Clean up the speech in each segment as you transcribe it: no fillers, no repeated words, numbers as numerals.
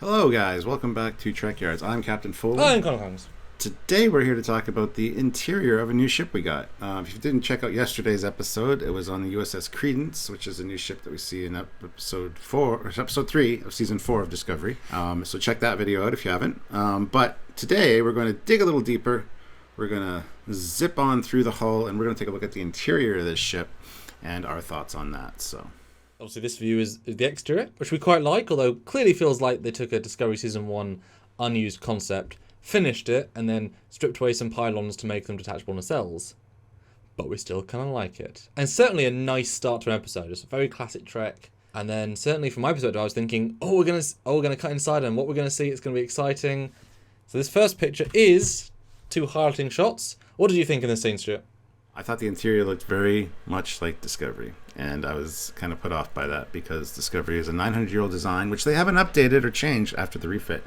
Hello, guys. Welcome back to Trekyards. I'm Captain Foley. I'm Connor Holmes. Today, we're here to talk about the interior of a new ship we got. If you didn't check out yesterday's episode, it was on the USS Credence, which is a new ship that we see in episode 3 of season 4 of Discovery. So check that video out if you haven't. But today, we're going to dig a little deeper. We're going to zip on through the hull, and we're going to take a look at the interior of this ship and our thoughts on that. So. Obviously, this view is the exterior, which we quite like, although clearly feels like they took a Discovery Season 1 unused concept, finished it, and then stripped away some pylons to make them detachable nacelles. But we still kind of like it. And certainly a nice start to an episode. It's a very classic Trek. And then certainly from my perspective, I was thinking, we're gonna cut inside, and what we're going to see, it's going to be exciting. So this first picture is 2 highlighting shots. What did you think in this scene, Stuart? I thought the interior looked very much like Discovery, and I was kind of put off by that because Discovery is a 900-year-old design, which they haven't updated or changed after the refit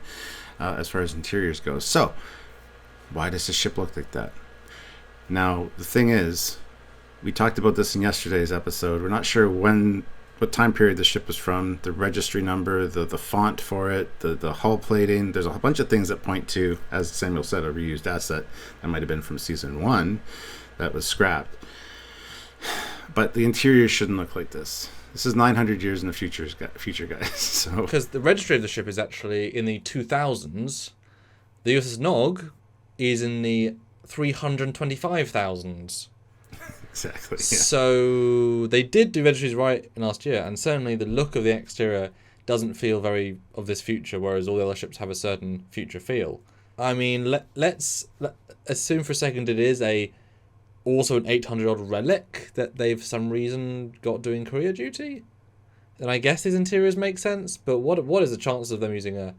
as far as interiors goes. So, why does the ship look like that? Now, the thing is, we talked about this in yesterday's episode. We're not sure what time period the ship was from, the registry number, the font for it, the hull plating. There's a whole bunch of things that point to, as Samuel said, a reused asset that might have been from season 1 that was scrapped. But the interior shouldn't look like this. This is 900 years in the future, guys. So because the registry of the ship is actually in the 2000s. The USS Nog is in the 325,000s. Exactly. Yeah. So they did do registries right in last year, and certainly the look of the exterior doesn't feel very of this future, whereas all the other ships have a certain future feel. I mean, let's assume for a second it is also an 800-year-old relic that they've for some reason got doing courier duty. And I guess these interiors make sense, but what is the chances of them using a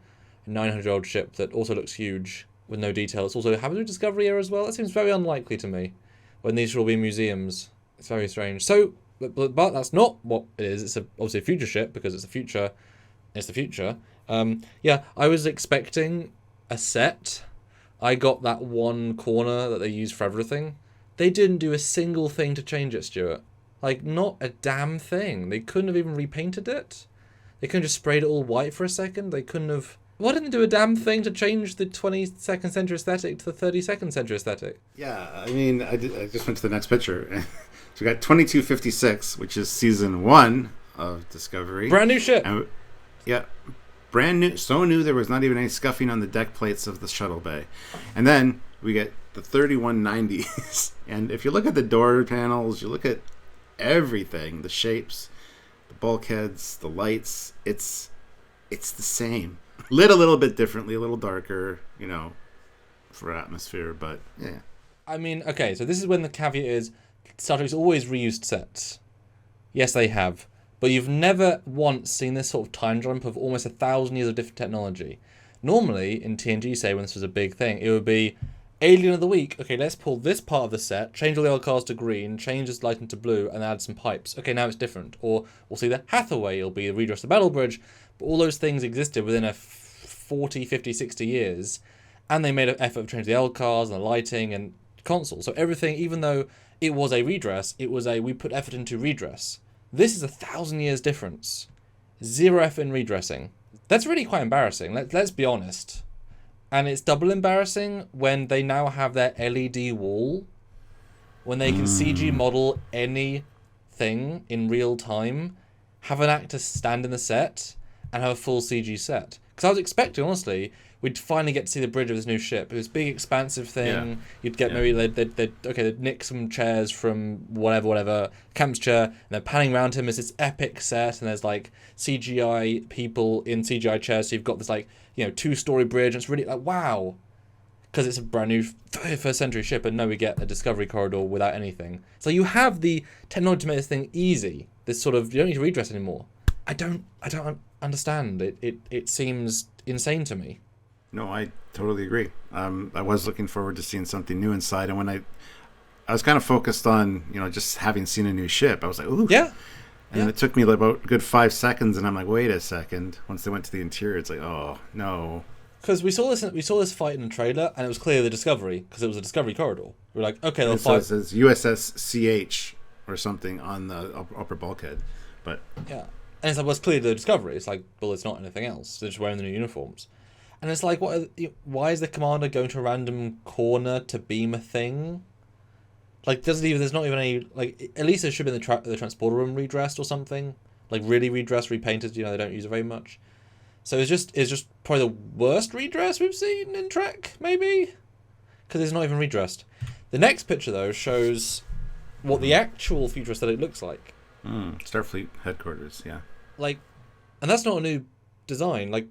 900-year-old ship that also looks huge with no detail? It's also having a Discovery era as well. That seems very unlikely to me. When these should all be museums, it's very strange. So, but that's not what it is. It's obviously a future ship because it's the future. It's the future. Yeah, I was expecting a set. I got that one corner that they use for everything. They didn't do a single thing to change it, Stuart. Like, not a damn thing. They couldn't have even repainted it. They couldn't have just sprayed it all white for a second. They couldn't have... Why didn't they do a damn thing to change the 22nd century aesthetic to the 32nd century aesthetic? Yeah, I mean, I just went to the next picture. So we got 2256, which is season 1 of Discovery. Brand new ship. And, yeah, brand new. So new there was not even any scuffing on the deck plates of the shuttle bay. And then we get the 3190s. And if you look at the door panels, you look at everything, the shapes, the bulkheads, the lights, it's the same. Lit a little bit differently, a little darker, for atmosphere, but yeah. I mean, okay, so this is when the caveat is Star Trek's always reused sets. Yes, they have. But you've never once seen this sort of time jump of almost 1,000 years of different technology. Normally, in TNG, say, when this was a big thing, it would be Alien of the Week. Okay, let's pull this part of the set, change all the old cars to green, change this light into blue, and add some pipes. Okay, now it's different. Or we'll see the Hathaway, it'll be the redress of the battle bridge. But all those things existed within a 40, 50, 60 years, and they made an effort to change the old cars and the lighting and console. So everything, even though it was a redress, we put effort into redress. This is 1,000 years difference. Zero effort in redressing. That's really quite embarrassing. Let's be honest. And it's double embarrassing when they now have their LED wall, when they can CG model anything in real time, have an actor stand in the set, and have a full CG set. Because I was expecting, honestly, we'd finally get to see the bridge of this new ship. It was a big, expansive thing. Yeah. You'd get maybe they'd nick some chairs from whatever, Camp's chair, and they're panning around him as this epic set, and there's like CGI people in CGI chairs, so you've got this 2-story bridge, and it's really like, wow. Because it's a brand new 31st century ship, and no, we get a Discovery corridor without anything. So you have the technology to make this thing easy. This sort of, you don't need to redress anymore. I don't understand. It seems insane to me. No, I totally agree. I was looking forward to seeing something new inside, and when I was kind of focused on, just having seen a new ship, I was like, ooh. Yeah. And it took me about a good 5 seconds, and I'm like, wait a second. Once they went to the interior, it's like, oh, no. Because we saw this fight in the trailer, and it was clear the Discovery, because it was a Discovery corridor. We were like, okay, they'll fight. It says USS CH or something on the upper bulkhead, but yeah. And it's like, well, it's clearly the Discovery. It's like, well, it's not anything else. They're just wearing the new uniforms. And it's like, why is the commander going to a random corner to beam a thing? Like, there's not even any, like, at least it should be in the transporter room redressed or something. Like, really redressed, repainted, they don't use it very much. So it's just probably the worst redress we've seen in Trek, maybe? Because it's not even redressed. The next picture, though, shows what the actual future aesthetic looks like. Starfleet headquarters, yeah. Like, and that's not a new design. Like,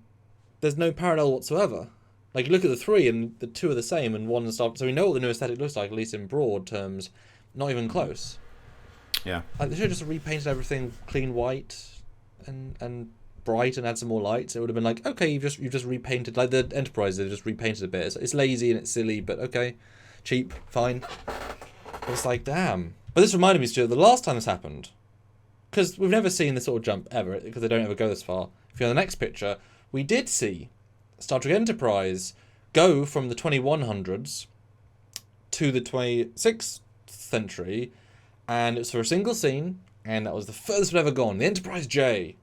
there's no parallel whatsoever. Like, you look at the three, and the two are the same, and one and stuff. So we know what the new aesthetic looks like, at least in broad terms. Not even close. Yeah. Like, they should have just repainted everything clean white and bright and add some more lights. It would have been like, okay, you've just repainted. Like the Enterprise, they've just repainted a bit. It's lazy and it's silly, but okay, cheap, fine. It's like, damn. But this reminded me, Stuart, the last time this happened, because we've never seen this sort of jump ever, because they don't ever go this far. If you're on the next picture, we did see Star Trek Enterprise go from the 2100s to the 26th century, and it was for a single scene, and that was the furthest we'd ever gone, the Enterprise J.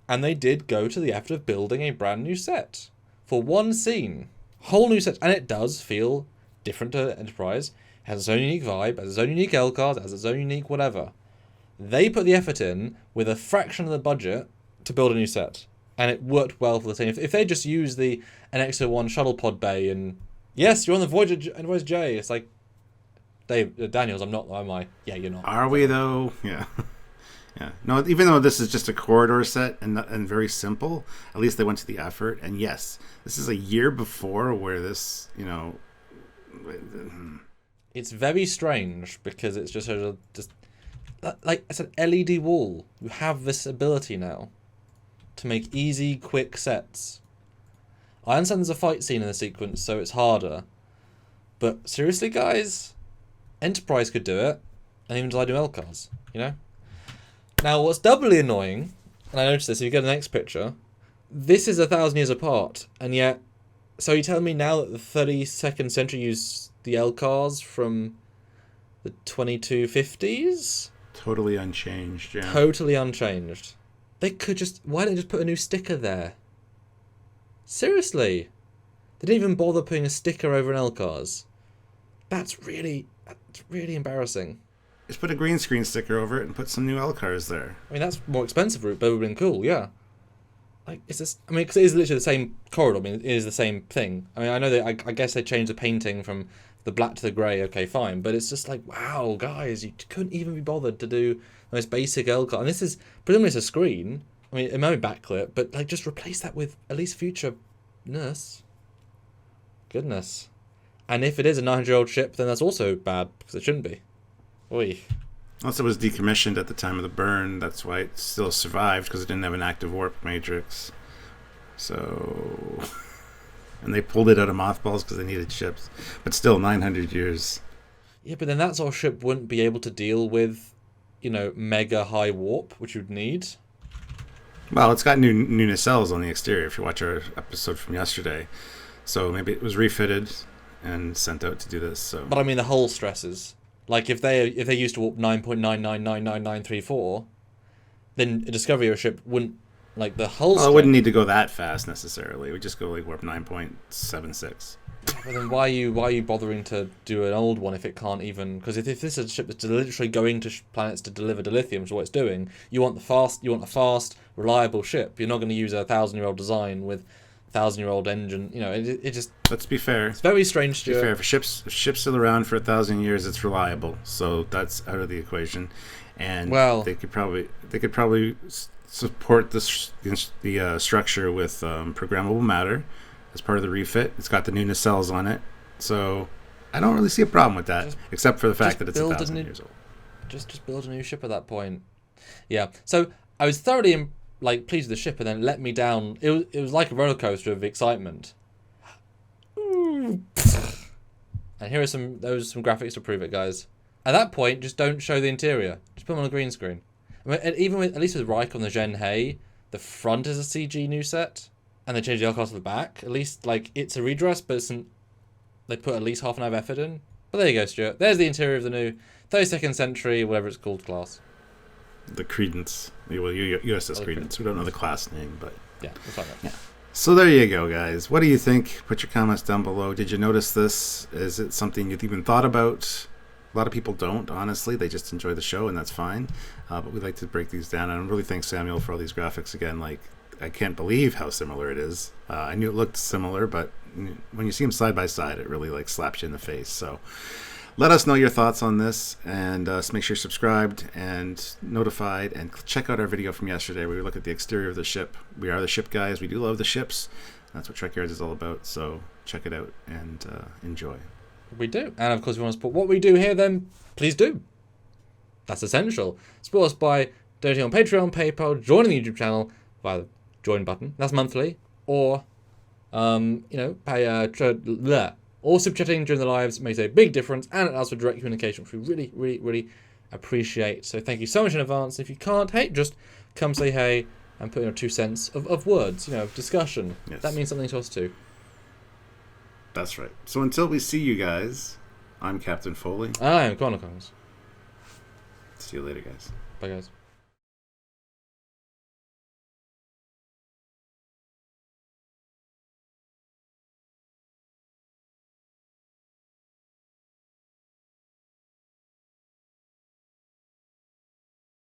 And they did go to the effort of building a brand new set for one scene. Whole new set. And it does feel different to Enterprise. It has its own unique vibe, has its own unique LCARS, has its own unique whatever. They put the effort in with a fraction of the budget to build a new set. And it worked well for the team. If they just use the NX-01 shuttle pod bay and, yes, you're on the Voyager Enterprise J, it's like, Daniels, I'm not, am I? Yeah, you're not. Are we, though? Yeah. Yeah. No, even though this is just a corridor set and very simple, at least they went to the effort. And yes, this is a year before where this, It's very strange because it's just like it's an LED wall. You have this ability now to make easy, quick sets. I understand there's a fight scene in the sequence, so it's harder. But seriously, guys, Enterprise could do it, and even design new LCARs, Now, what's doubly annoying, and I noticed this, if you go to the next picture, this is 1,000 years apart, and yet, so you tell me now that the 32nd century used the LCARs from the 2250s? Totally unchanged, yeah. Totally unchanged. They could why don't they just put a new sticker there? Seriously. They didn't even bother putting a sticker over an LCARs. That's really embarrassing. Just put a green screen sticker over it and put some new LCARs there. I mean, that's more expensive route, but it would have been cool, yeah. Like, it's just, because it is literally the same corridor. I mean, it is the same thing. I mean, I know I guess they changed the painting from the black to the grey, okay, fine. But it's just like, wow, guys, you couldn't even be bothered to do the most basic LCAR. And this is, presumably it's a screen. I mean, it might be backlit, but, like, just replace that with at least future nurse. Goodness. And if it is a 900-year-old ship, then that's also bad, because it shouldn't be. Oy. Also, it was decommissioned at the time of the burn. That's why it still survived, because it didn't have an active warp matrix. So, and they pulled it out of mothballs because they needed ships. But still, 900 years. Yeah, but then that sort of ship wouldn't be able to deal with, mega high warp, which you'd need. Well, it's got new nacelles on the exterior, if you watch our episode from yesterday. So maybe it was refitted and sent out to do this. So, but I mean the hull stresses. Like if they used to warp 9.999934, then a Discovery ship wouldn't, like, the hull. Well, it wouldn't need to go that fast necessarily. It would just go like warp 9.76. But then why are you bothering to do an old one if it can't even? Because if this is a ship that's literally going to planets to deliver dilithium, which is what it's doing, you want a fast, reliable ship. You're not going to use a 1,000-year-old design with 1,000-year-old engine. It just. Let's be fair. It's very strange, Stuart. To be fair, if ship's still around for 1,000 years, it's reliable. So that's out of the equation, and they could probably support the structure with programmable matter as part of the refit. It's got the new nacelles on it, so I don't really see a problem with that, except for the fact that it's 1,000 years old. Just build a new ship at that point. Yeah. So I was thoroughly pleased with the ship, and then it let me down. It was like a roller coaster of excitement. And here are some graphics to prove it, guys. At that point, just don't show the interior. Just put them on a green screen. I mean, at least with Reich on the Zhen He, the front is a CG new set, and they changed the LCARS to the back. At least, it's a redress, but they put at least half an hour of effort in. But there you go, Stuart. There's the interior of the new 32nd century, whatever it's called, class. the Credence, USS Credence. We don't know the class name, but yeah, we'll find out. yeah. So there you go, guys. What do you think? Put your comments down below. Did you notice this? Is it something you've even thought about? A lot of people don't, honestly. They just enjoy the show, and that's fine. But we like to break these down. And I really thank Samuel for all these graphics again. Like, I can't believe how similar it is. I knew it looked similar, but when you see them side by side, it really like slaps you in the face. So let us know your thoughts on this, and make sure you're subscribed and notified, and check out our video from yesterday where we look at the exterior of the ship. We are the ship guys. We do love the ships. That's what Trekyards is all about. So check it out and enjoy. We do. And of course, if you want to support what we do here, then please do. That's essential. Support us by donating on Patreon, PayPal, joining the YouTube channel via the join button. That's monthly. Or, pay or super chatting during the lives makes a big difference, and it allows for direct communication, which we really, really, really appreciate. So thank you so much in advance. If you can't, hey, just come say hey and put in your 2 cents of words, of discussion. Yes. That means something to us too. That's right. So until we see you guys, I'm Captain Foley. I am Chronicles. See you later, guys. Bye, guys.